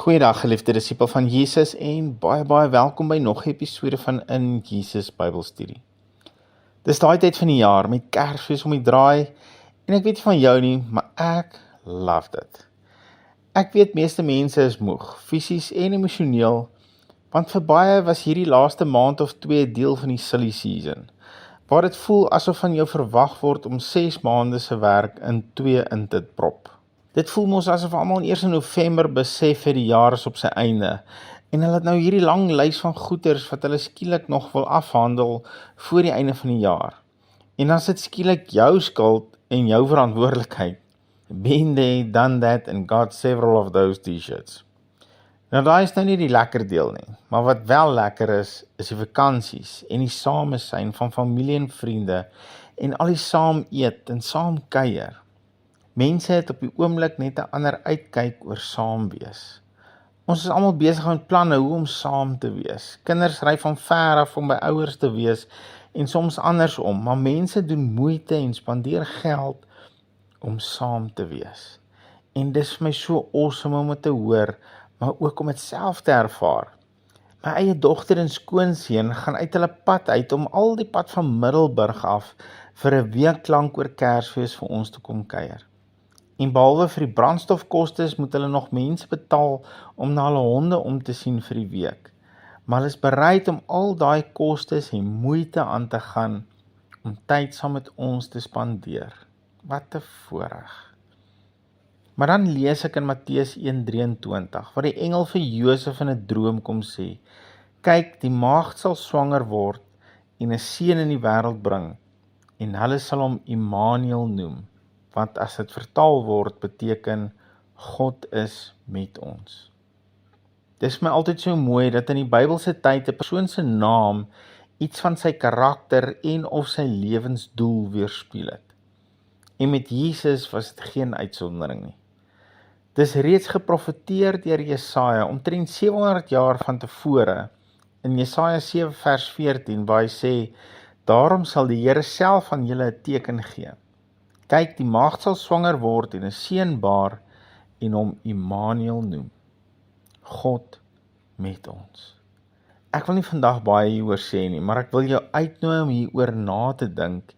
Goeiedag geliefde disipel van Jesus en baie welkom by nog 'n episode van In Jesus Bybelstudie. Dis daai tyd van die jaar met Kersfees om die draai en ek weet nie van jou nie, maar ek love dit. Ek weet meeste mense is moeg, fisies en emosioneel, want vir baie was hierdie laaste maand of 2 deel van die silly season, waar dit voel asof van jou verwag word om 6 maande se werk in 2 in te prop. Dit voel mos asof almal eers in November besef het die jaar is op sy einde en hulle het nou hierdie lang lys van goeders wat hulle skielik nog wil afhandel voor die einde van die jaar. En dan is dit skielik jou skuld en jou verantwoordelikheid. Been there, done that and got several of those t-shirts. Nou daai is nou nie die lekker deel nie, maar wat wel lekker is die vakansies en die samesyn van familie en vriende en al die saam eet en saam kuier. Mense het op die oomblik net 'n ander uitkyk oor saam wees. Ons is almal besig met planne hoe om saam te wees. Kinders ry van ver af om by ouers te wees en soms andersom, maar mense doen moeite en spandeer geld om saam te wees. En dis vir my so awesome om dit te hoor, maar ook om dit self te ervaar. My eie dogter en skoonseun gaan uit hulle pad uit om al die pad van Middelburg af vir 'n week lank oor Kersfees vir ons te kom kuier. En behalwe vir die brandstofkostes moet hulle nog mense betaal om na hulle honde om te sien vir die week. Maar hulle is bereid om al daai kostes en moeite aan te gaan om tyd saam met ons te spandeer. Wat 'n voorreg. Maar dan lees ek in Matteus 1:23, waar die engel vir Josef in 'n droom kom sê, kyk, die maagd sal swanger word en 'n seun in die wêreld bring, en hulle sal hom Immanuel noem. Want as dit vertaal word, beteken God is met ons. Dis my altyd so mooi dat in die Bybelse tyd 'n persoon se naam iets van sy karakter en of sy lewensdoel weerspieël het. En met Jesus was dit geen uitsondering nie. Dis reeds geprofeteer deur Jesaja omtrent 700 jaar van tevore in Jesaja 7 vers 14 waar hy sê, daarom sal die Here self aan julle 'n teken gee. Kyk, die maagd sal swanger word en 'n seun baar en hom Immanuel noem. God met ons. Ek wil nie vandag baie hieroor sê nie, maar ek wil jou uitnooi om hieroor na te dink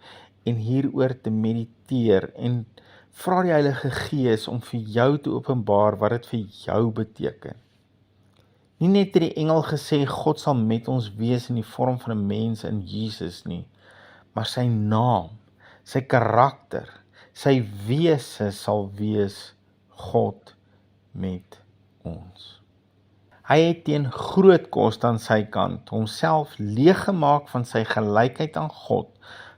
en hieroor te mediteer en vra die Heilige Gees om vir jou te openbaar wat dit vir jou beteken. Nie net het die engel gesê God sal met ons wees in die vorm van 'n mens in Jesus nie, maar sy naam, sy karakter, sy wese sal wees God met ons. Hy het teen groot koste aan sy kant homself leeggemaak van sy gelykheid aan God,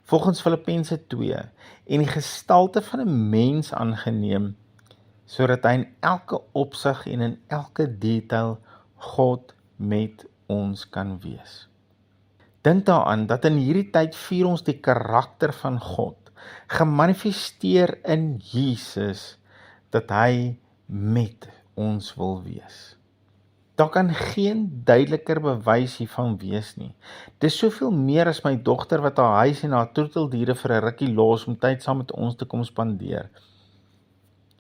volgens Filippense 2, en die gestalte van 'n mens aangeneem, sodat hy in elke opsig en in elke detail God met ons kan wees. Dink daaraan dat in hierdie tyd vier ons die karakter van God, gemanifesteer in Jesus, dat hy met ons wil wees. Daar kan geen duideliker bewys hiervan wees nie. Dis soveel meer as my dogter wat haar huis en haar troeteldiere vir 'n rukkie los om tyd saam met ons te kom spandeer.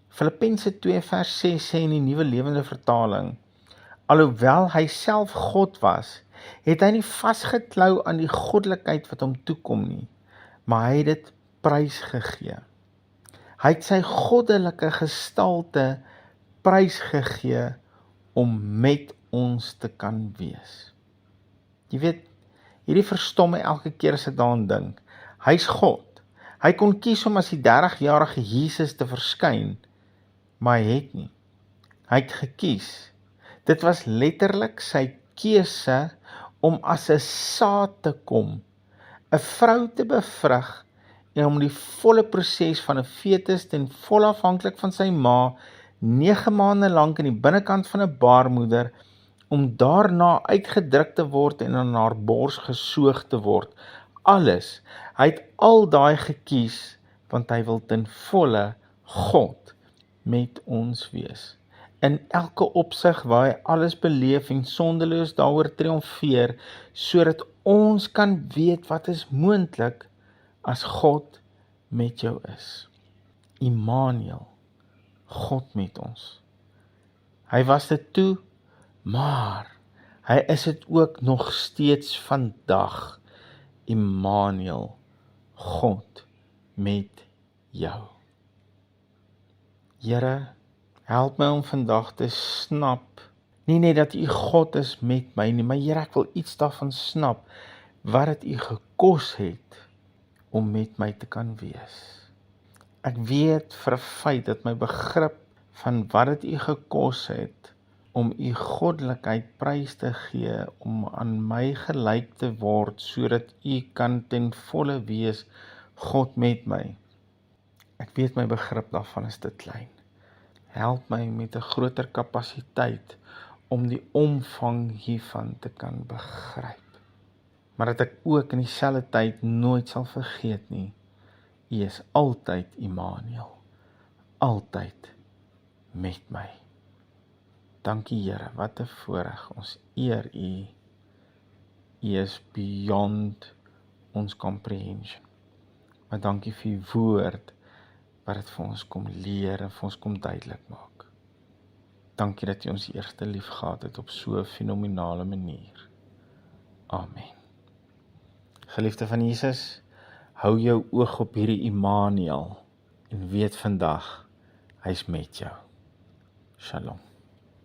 Filippense 2 vers 6 sê in die Nuwe Lewende Vertaling, alhoewel hy self God was, het hy nie vasgeklou aan die goddelikheid wat hom toekom nie, maar hy het dit prysgegee. Hy het sy goddelike gestalte prysgegee om met ons te kan wees. Jy weet, hierdie verstom my elke keer as ek daaraan dink. Hy's God. Hy kon kies om as die 30-jarige Jesus te verskyn, maar hy het nie. Hy het gekies. Dit was letterlik sy keuse om as 'n saad te kom, 'n vrou te bevrug en om die volle proses van 'n fetus ten volle afhanklik van sy ma 9 maande lank in die binnekant van 'n baarmoeder, om daarna uitgedruk te word en aan haar bors gesoog te word. Alles. Hy het al daai gekies, want hy wil ten volle God met ons wees. In elke opsig waar hy alles beleef en sondeloos daaroor triomfeer, sodat ons kan weet wat is moontlik as God met jou is. Immanuel. God met ons. Hy was dit toe, maar hy is dit ook nog steeds vandag. Immanuel, God met jou. Here, help my om vandag te snap, nie net dat U God is met my nie, maar Here, ek wil iets daarvan snap, wat het U gekos het, om met my te kan wees. Ek weet vir 'n feit dat my begrip van wat het U gekos het, om U goddelikheid prys te gee, om aan my gelyk te word, sodat U kan ten volle wees, God met my. Ek weet my begrip daarvan is te klein. Help my met 'n groter kapasiteit om die omvang hiervan te kan begryp. Maar dat ek ook in dieselfde tyd nooit sal vergeet nie, U is altyd Immanuel, altyd met my. Dankie Here, wat 'n voorreg, ons eer U. U is beyond ons comprehension. Maar dankie vir U woord, wat dit vir ons kom leer en vir ons kom duidelik maak. Dankie dat U ons eerste lief gehad het op so 'n fenominale manier. Amen. Geliefde van Jesus, hou jou oog op hierdie Immanuel en weet vandag, hy's met jou. Shalom.